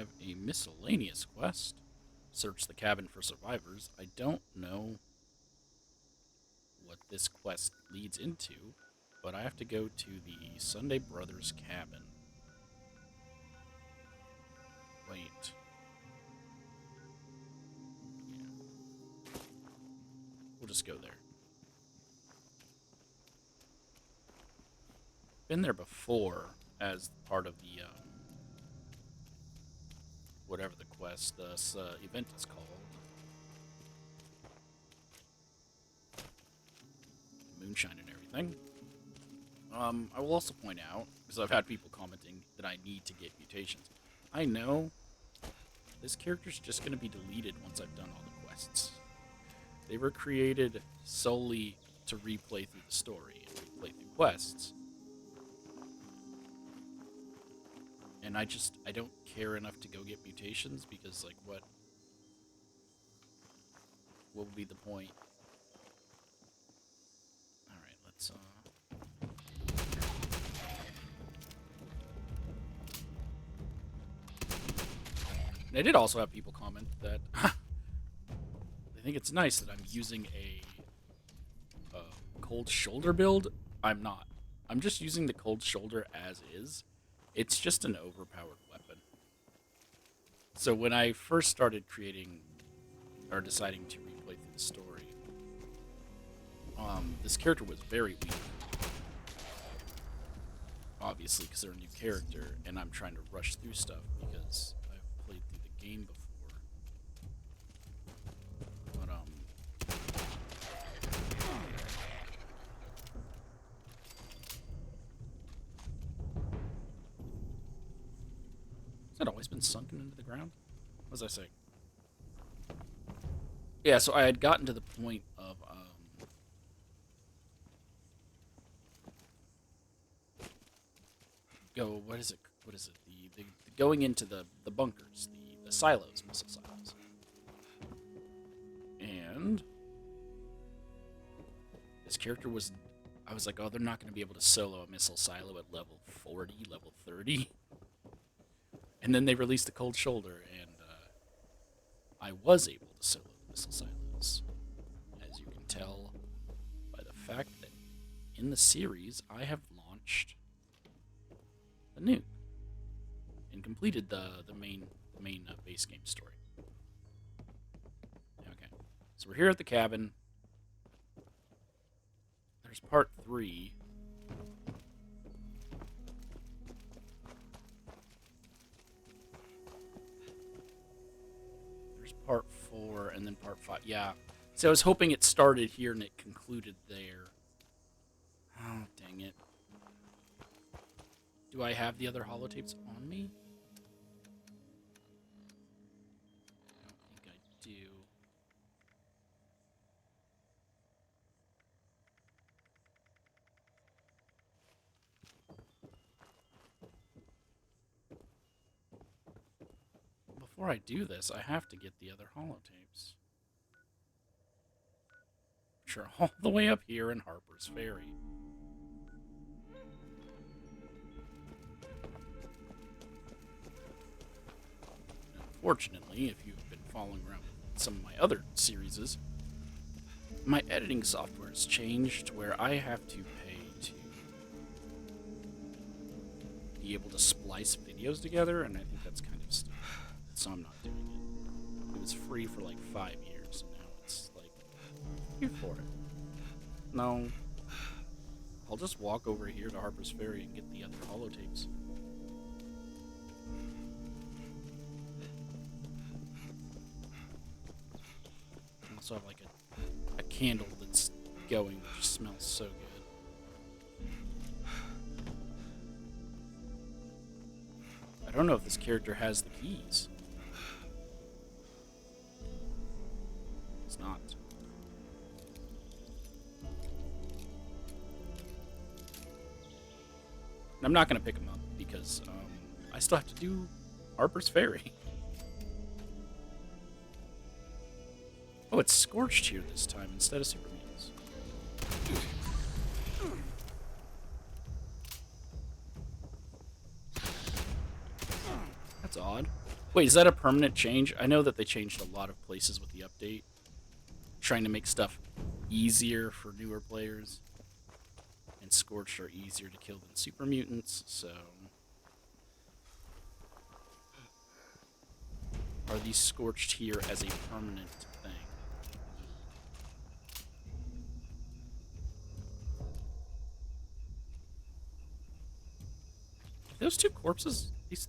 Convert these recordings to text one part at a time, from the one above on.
have a miscellaneous quest. Search the cabin for survivors. I don't know what this quest leads into, but I have to go to the Sunday Brothers cabin. Wait. Yeah. We'll just go there. Been there before as part of the whatever the quest, this event is called. Moonshine and everything. I will also point out, because I've had people commenting that I need to get mutations. I know this character's just going to be deleted once I've done all the quests. They were created solely to replay through the story and replay through quests. And I don't care enough to go get mutations because, like, what will be the point? Alright, let's, And I did also have people comment that they think it's nice that I'm using a cold shoulder build. I'm not. I'm just using the cold shoulder as is. It's just an overpowered weapon. So when I first started creating or deciding to replay through the story, this character was very weak. Obviously, because they're a new character, and I'm trying to rush through stuff because I've played through the game before. But, has that always been sunken into the ground? What was I saying? Yeah, so I had gotten to the point of, what is it? The going into the bunkers, the silos, missile silos. And this character was, I was like, oh, they're not going to be able to solo a missile silo at level 40, level 30. And then they released the cold shoulder, and I was able to solo the missile silos. As you can tell by the fact that in the series, I have launched the nuke and completed the main base game story. Okay, so we're here at the cabin. There's part 3. There's part 4 and then part 5. Yeah, so I was hoping it started here and it concluded there. Oh, dang it. Do I have the other holotapes on me? I don't think I do. Before I do this, I have to get the other holotapes. Which are all the way up here in Harper's Ferry. Unfortunately, if you've been following around some of my other series, my editing software has changed to where I have to pay to be able to splice videos together, and I think that's kind of stupid. So I'm not doing it. It was free for like 5 years, and now it's like, here for it. No. I'll just walk over here to Harper's Ferry and get the other holotapes. I also have like a candle that's going, which smells so good. I don't know if this character has the keys. It's not. And I'm not going to pick him up because I still have to do Harper's Ferry. Oh, it's Scorched here this time instead of Superman's. That's odd. Wait, is that a permanent change? I know that they changed a lot of places with the update, trying to make stuff easier for newer players. And Scorched are easier to kill than super mutants, so... Are these Scorched here as a permanent thing? Are those two corpses? These...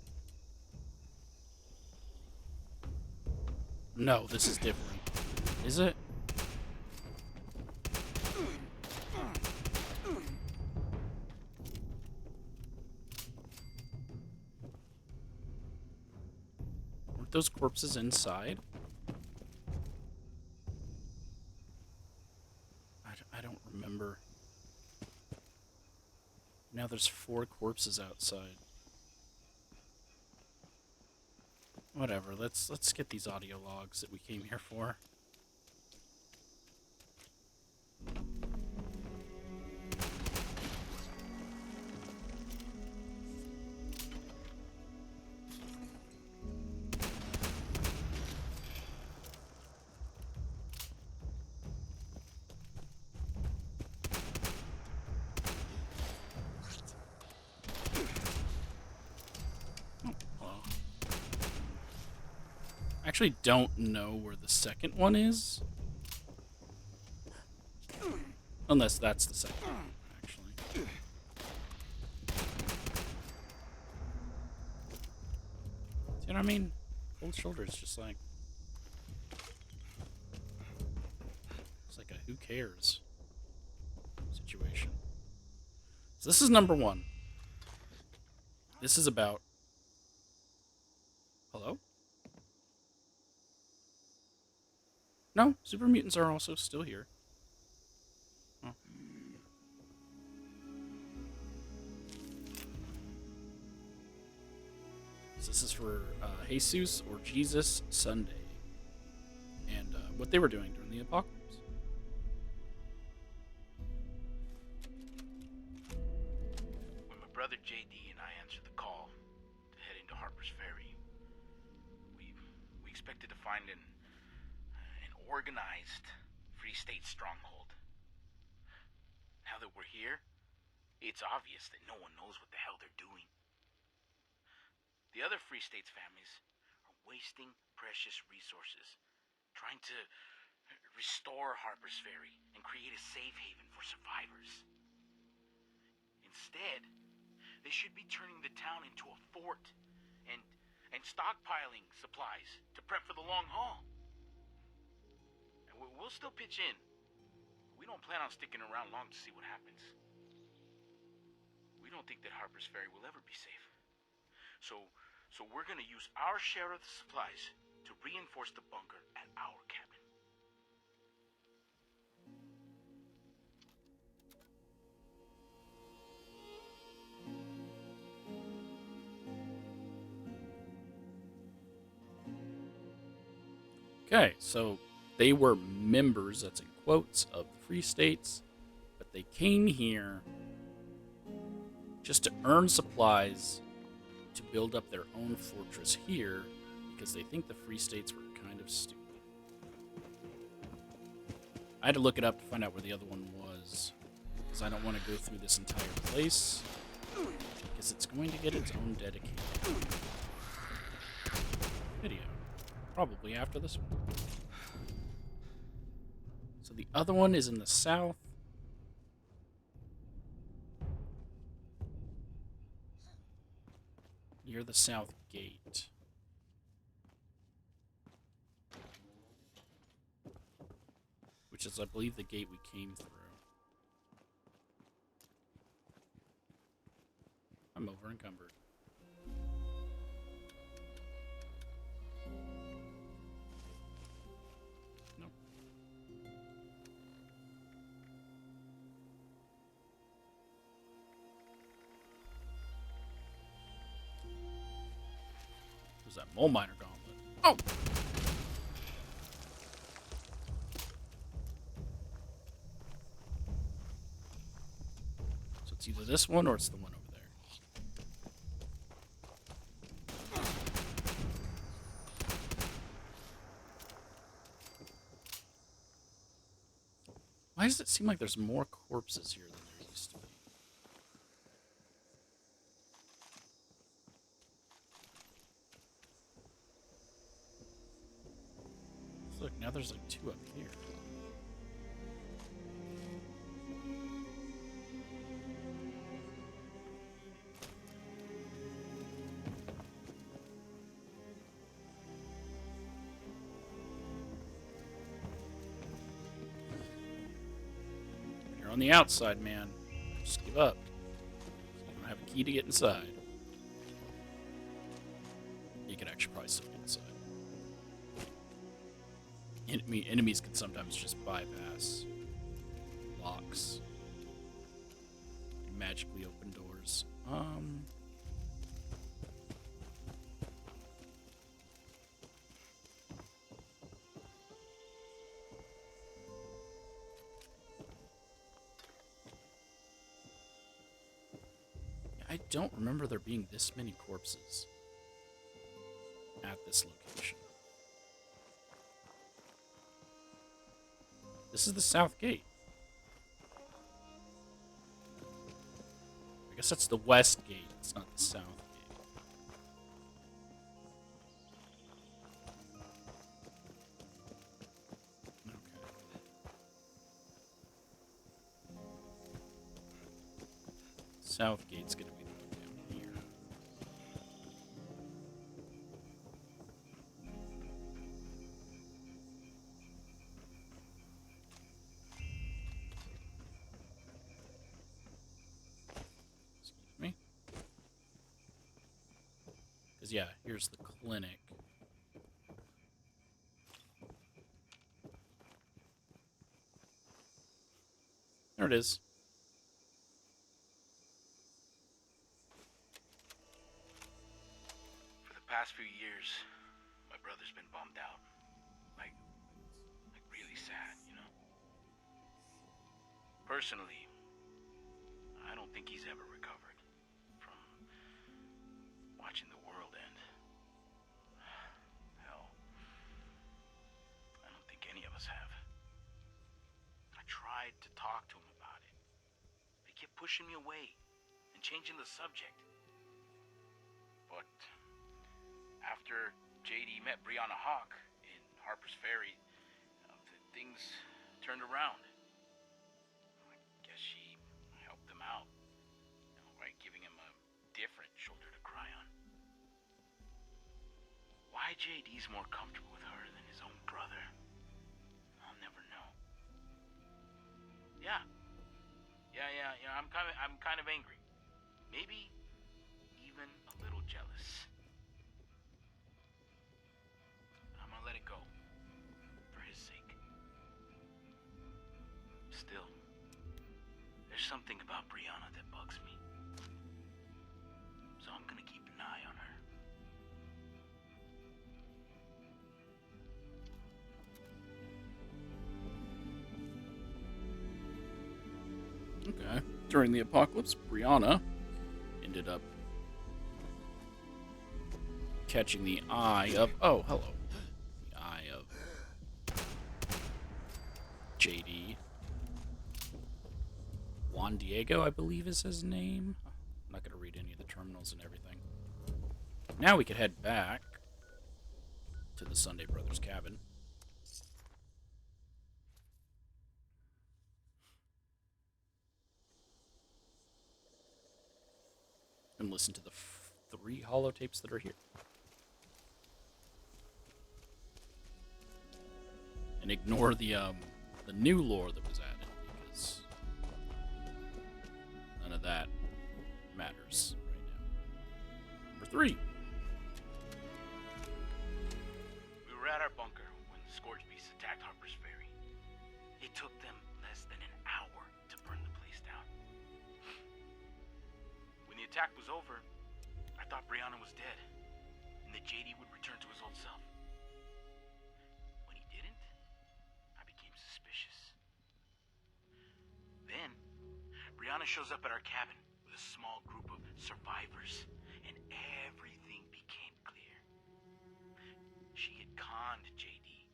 No, this is different. Is it? Weren't those corpses inside? I don't remember. Now there's 4 corpses outside. Whatever, let's get these audio logs that we came here for. I actually don't know where the second one is. Unless that's the second one, actually. You know what I mean? Cold Shoulder is just like... It's like a who cares situation. So this is number 1. This is about... Hello? No, super mutants are also still here. Oh. So this is for Jesus or Jesus Sunday. And what they were doing during the apocalypse. When my brother JD and I answered the call to head into Harper's Ferry, we expected to find an organized Free State stronghold. Now that we're here, it's obvious that no one knows what the hell they're doing. The other Free States families are wasting precious resources trying to restore Harper's Ferry and create a safe haven for survivors. Instead, they should be turning the town into a fort and stockpiling supplies to prep for the long haul. We'll still pitch in. We don't plan on sticking around long to see what happens. We don't think that Harper's Ferry will ever be safe. So we're gonna use our share of the supplies to reinforce the bunker at our cabin. Okay, so they were members, that's in quotes, of the Free States, but they came here just to earn supplies to build up their own fortress here because they think the Free States were kind of stupid. I had to look it up to find out where the other one was because I don't want to go through this entire place because it's going to get its own dedicated video, probably after this one. So the other one is in the south. Near the south gate. Which is, I believe, the gate we came through. I'm over encumbered. Nope. There's that mole miner gauntlet. Oh! So it's either this one or it's the one over there. Why does it seem like there's more corpses here than there used to be? Look, now there's like 2 up here. You're on the outside, man. Just give up. You don't have a key to get inside. You could actually probably still get inside. Enemies can sometimes just bypass locks. Magically open doors. I don't remember there being this many corpses at this location. This is the south gate. I guess that's the west gate. It's not the south gate. Okay. South gate's gonna be the one down here. Excuse me. Because, yeah, here's the clinic. There it is. For the past few years, my brother's been bummed out. Like really sad, you know? Personally, I don't think he's ever recovered from watching the world end. Hell, I don't think any of us have. I tried to talk to him about it, but he kept pushing me away and changing the subject. But after JD met Brianna Hawk in Harper's Ferry, things turned around. I guess she helped him out, by giving him a different shoulder to cry on. Why JD's more comfortable with her than his own brother, I'll never know. Yeah. I'm kind of angry. Maybe even a little jealous. But I'm gonna let it go for his sake. Still, there's something about Brianna that bugs me. So I'm gonna keep an eye on her. Okay. During the apocalypse, Brianna ended up catching the eye of... Oh, hello. The eye of JD. Juan Diego, I believe is his name. I'm not going to read any of the terminals and everything. Now we could head back to the Sunday Brothers cabin. And listen to the 3 holotapes that are here. And ignore the new lore that was added, because none of that matters right now. Number 3. We were at our bunker when the Scourge Beasts attacked Harper's Ferry. It took them less than an hour to burn the place down. When the attack was over, I thought Brianna was dead, and that JD would return to his old self. When he didn't, I became suspicious. Then, Brianna shows up at our cabin with a small group of survivors, and everything became clear. She had conned JD,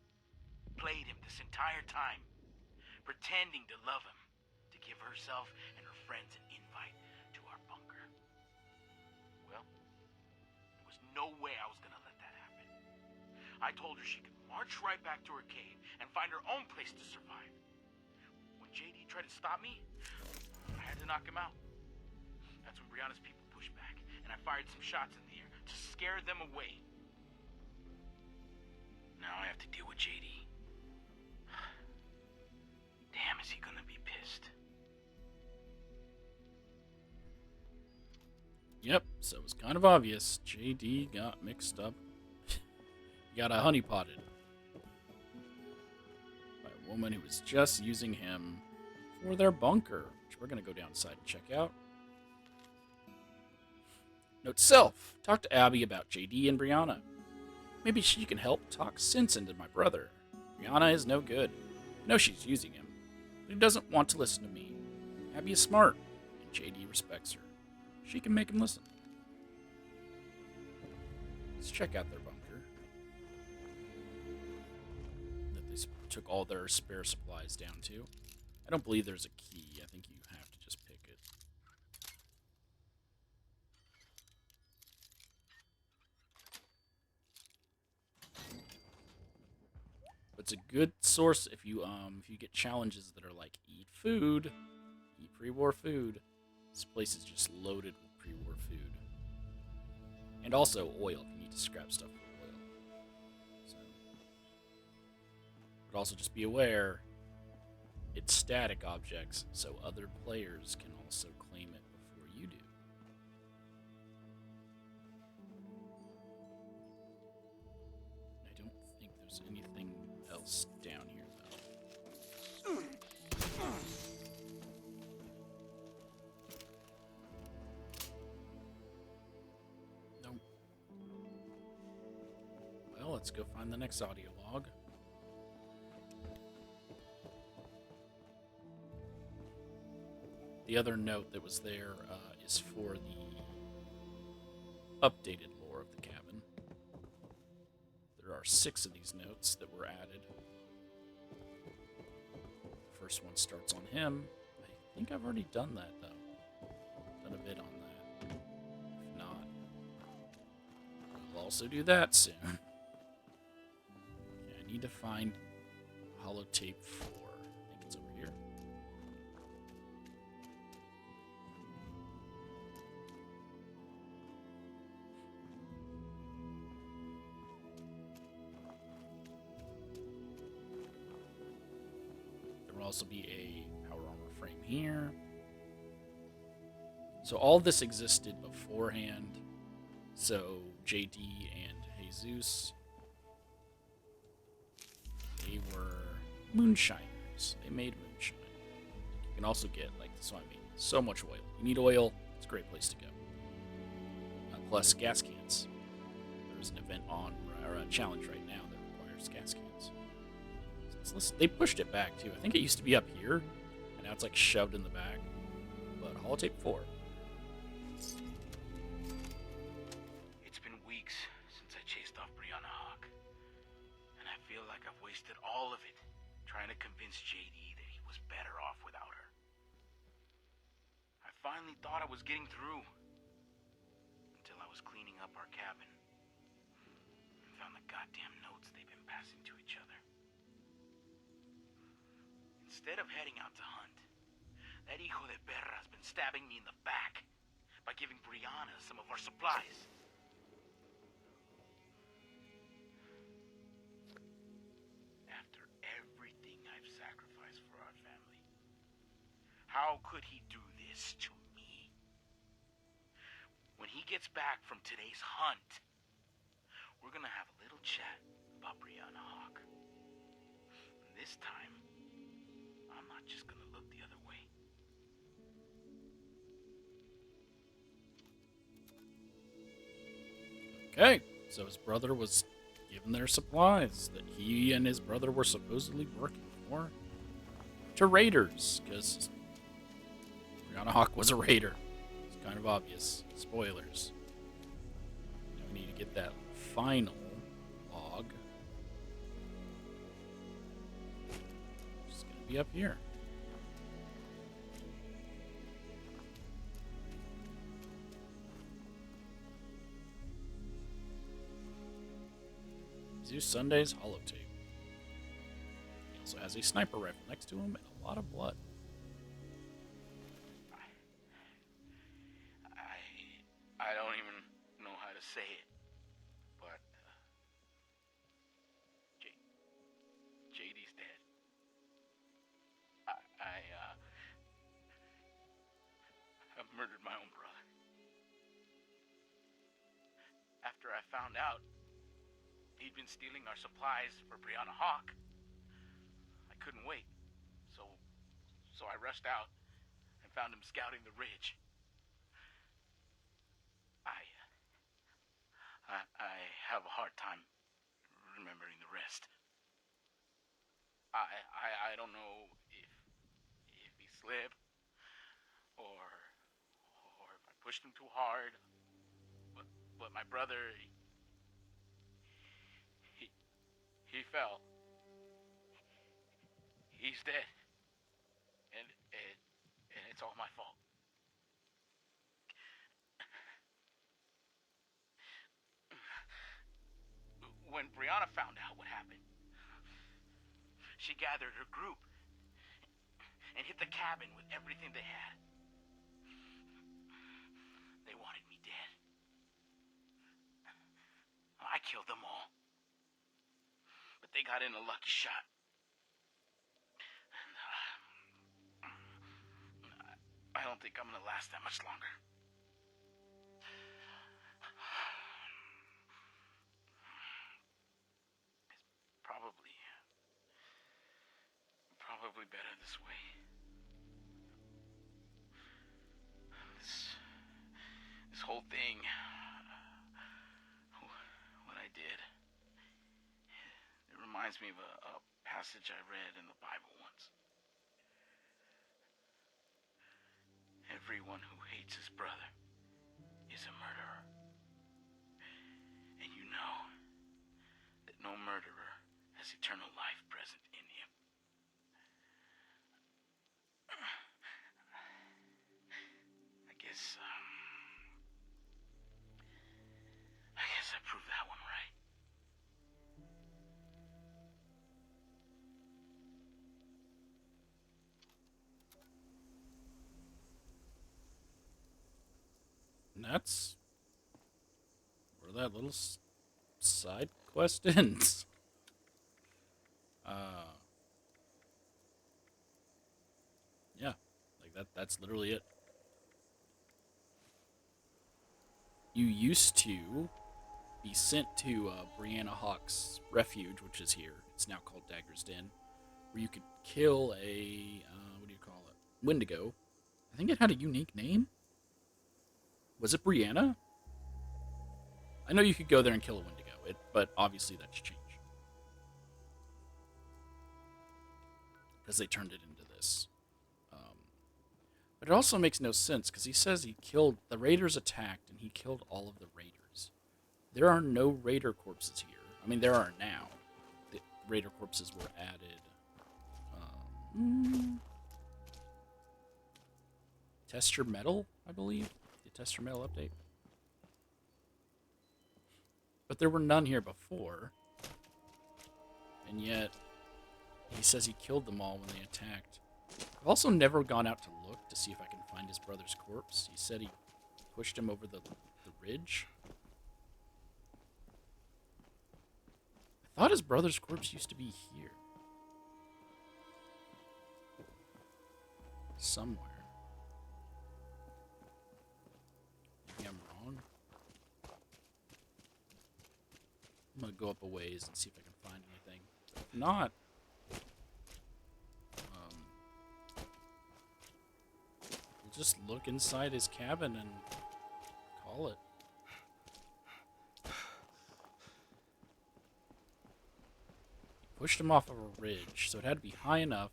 played him this entire time, pretending to love him, to give herself and her friends an invite to our bunker. Well, there was no way I was gonna let that happen. I told her she could march right back to her cave and find her own place to survive. When JD tried to stop me, I had to knock him out. That's when Brianna's people pushed back, and I fired some shots in the air to scare them away. Now I have to deal with JD. Damn, is he gonna be pissed? Yep, so it was kind of obvious. JD got mixed up. He got honeypotted by a woman who was just using him for their bunker, which we're going to go downside and check out. Note to self, talk to Abby about JD and Brianna. Maybe she can help talk sense into my brother. Brianna is no good. I know she's using him, but he doesn't want to listen to me. Abby is smart, and JD respects her. She can make him listen. Let's check out their bunker. That they took all their spare supplies down to. I don't believe there's a key. I think you have to just pick it. But it's a good source if you get challenges that are like eat food, eat pre-war food. This place is just loaded with pre-war food. And also oil, if you need to scrap stuff for oil. So. But also just be aware, it's static objects, so other players can also claim it before you do. I don't think there's anything else down here, though. Nope. Well, let's go find the next audio log. The other note that was there is for the updated lore of the cabin. There are 6 of these notes that were added. The first one starts on him. I think I've already done that, though. Done a bit on that. If not, we'll also do that soon. Okay, I need to find holotape 4. I think it's over here. Also be a power armor frame here. So all this existed beforehand. So JD and Jesus, they were moonshiners. They made moonshine. You can also get, like, so I mean, so much oil. You need oil, it's a great place to go. Plus gas cans. There's an event on, or a challenge right now that requires gas cans. They pushed it back, too. I think it used to be up here, and now it's, like, shoved in the back. But holotape 4. It's been weeks since I chased off Brianna Hawk, and I feel like I've wasted all of it trying to convince JD that he was better off without her. I finally thought I was getting through, until I was cleaning up our cabin and found the goddamn notes they've been passing to each other. Instead of heading out to hunt, that hijo de perra has been stabbing me in the back by giving Brianna some of our supplies. After everything I've sacrificed for our family, how could he do this to me? When he gets back from today's hunt, we're gonna have a little chat about Brianna Hawk. And this time, I'm not just gonna look the other way. Okay, so his brother was given their supplies that he and his brother were supposedly working for to raiders, because Brianna Hawk was a raider. It's kind of obvious. Spoilers. Now we need to get that final log. It's going to be up here. Zeus Sunday's holotape. He also has a sniper rifle next to him and a lot of blood. I don't even know how to say it, but JD's dead. I murdered my own brother. After I found out he'd been stealing our supplies for Brianna Hawk, I couldn't wait. So I rushed out and found him scouting the ridge. I have a hard time remembering the rest. I don't know if he slipped or if I pushed him too hard. But my brother, he fell. He's dead, and it's all my fault. When Brianna found out what happened, she gathered her group and hit the cabin with everything they had. They wanted me dead. I killed them all. But they got in a lucky shot. And I don't think I'm gonna last that much longer. It's probably better this way. This whole thing, what I did, it reminds me of a passage I read in the Bible once. Everyone who hates his brother is a murderer. And you know that no murderer has eternal life present in him. I guess I proved that one right. And that's where that little side quest ends. Yeah, like that's literally it. You used to be sent to Brianna Hawk's refuge, which is here. It's now called Dagger's Den, where you could kill a what do you call it? Wendigo. I think it had a unique name. Was it Brianna? I know you could go there and kill a Wendigo, but obviously that's changed because they turned it into this. But it also makes no sense because he says he killed the raiders, attacked, and he killed all of the raiders. There are no raider corpses here. I mean, there are now. The raider corpses were added. Test Your Metal, I believe. The Test Your Metal update. But there were none here before. And yet, he says he killed them all when they attacked. I've also never gone out to look to see if I can find his brother's corpse. He said he pushed him over the ridge. I thought his brother's corpse used to be here. Somewhere. Maybe I'm wrong. I'm gonna go up a ways and see if I can find anything. If not, we'll just look inside his cabin and call it. He pushed him off of a ridge, so it had to be high enough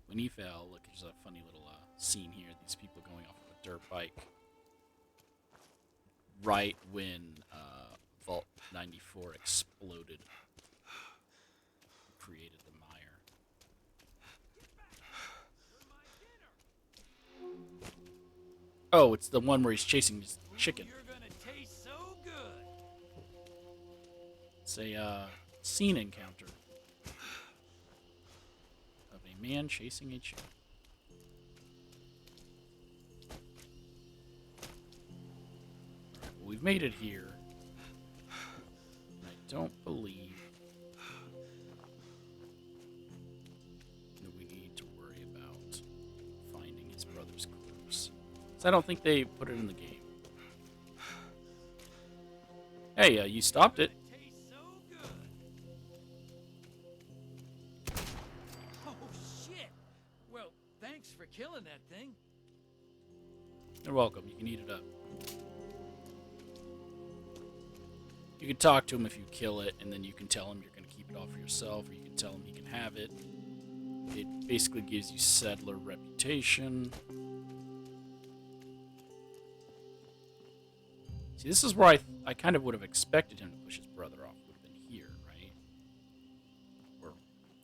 when he fell. Look, there's a funny little scene here. These people going off of a dirt bike. Right when Vault 94 exploded. Created the mire. Oh, it's the one where he's chasing his chicken. You're gonna taste so good. It's a scene encounter of a man chasing a chicken. Alright, well, we've made it here. And I don't believe that we need to worry about finding his brother's corpse. So I don't think they put it in the game. Hey, you stopped it. Tastes so good. Oh shit! Well, thanks for killing that thing. You're welcome. You can eat it up. You can talk to him if you kill it, and then you can tell him you're going to keep it all for yourself, or you can tell him he can have it. It basically gives you settler reputation. See, this is where I kind of would have expected him to push his brother off. Would have been here, right? Or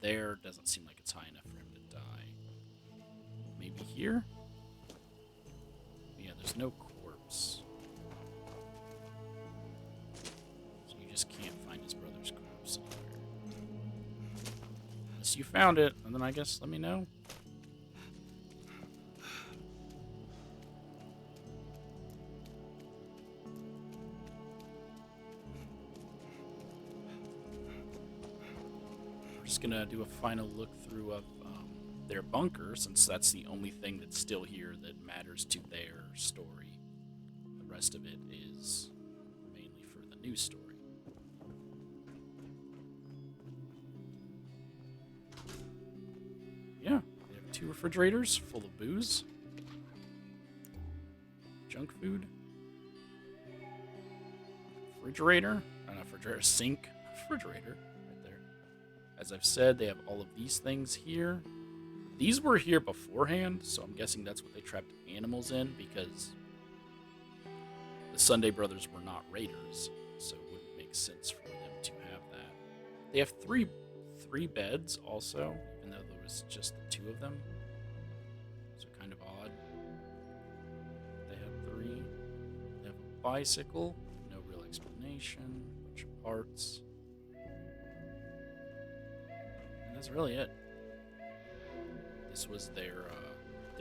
there doesn't seem like it's high enough for him to die. Maybe here? Yeah, there's no corpse. So you just can't find his brother's corpse anywhere. Unless you found it, and then I guess let me know. Just gonna do a final look through of their bunker, since that's the only thing that's still here that matters to their story. The rest of it is mainly for the news story. Yeah, they have 2 refrigerators full of booze, junk food, refrigerator, not refrigerator, sink, refrigerator. As I've said, they have all of these things here. These were here beforehand, so I'm guessing that's what they trapped animals in, because the Sunday brothers were not raiders, so it wouldn't make sense for them to have that. They have three beds also, even though there was just the 2 of them. So kind of odd. They have 3. They have a bicycle, no real explanation, a bunch of parts. That's really it. This was their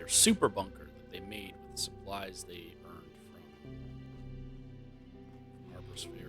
super bunker that they made with the supplies they earned from Harper's Ferry.